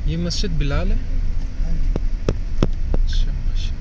ये मस्जिद बिलाल है। अच्छा माशा।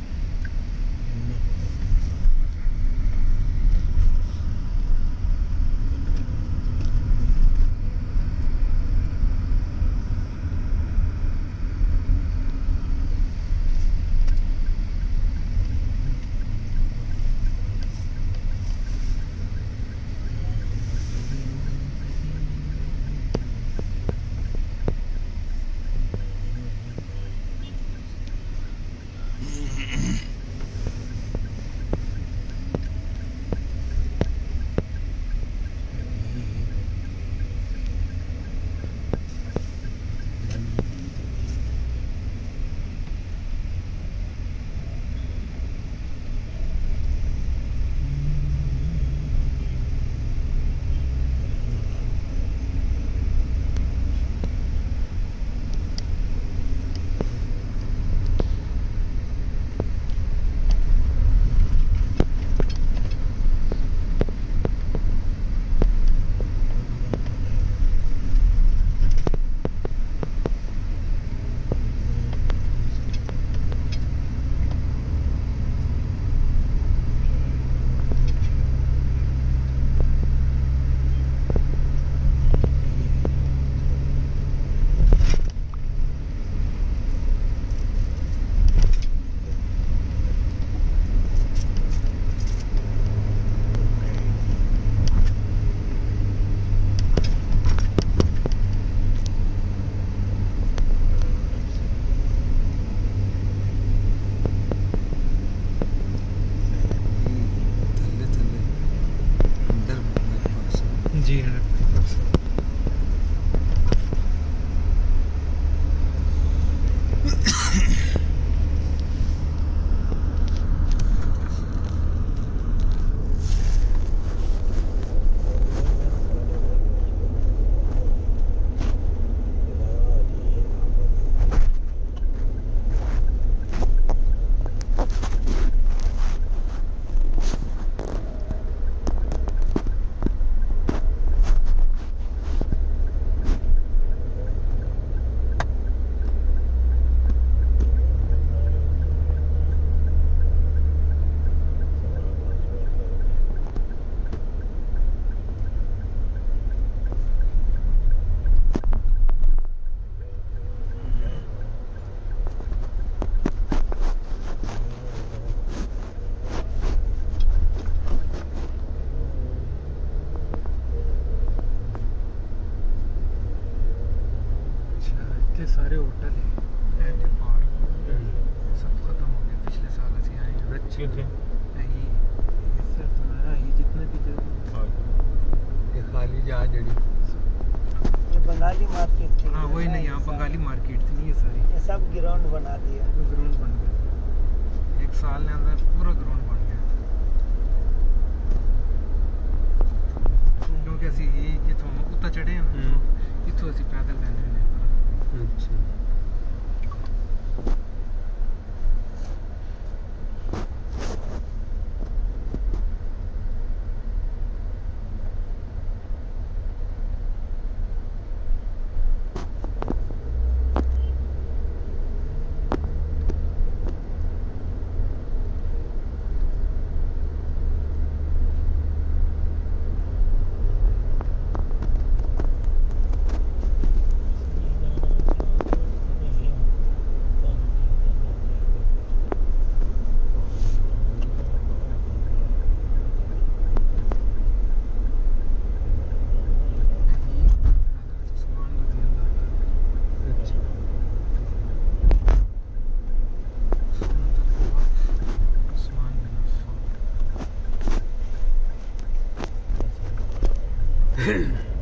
जी 100%। इतने सारे होटल हैं सब खत्म हो गए। पिछले साल ऐसे आए अच्छे थे जितने भी थे ये खाली जहाँ जड़ी ये बंगाली मार्केट थी। हाँ वही नहीं, यहाँ बंगाली मार्केट थी नहीं, ये सारी ये सब ग्राउंड बना दिया। ग्राउंड बन गया, एक साल के अंदर पूरा ग्राउंड बन गया। क्योंकि असी ये तो उत्ता चढ़े हैं ना, तो इतों असी पैदल रहने ने। अच्छा Yeah.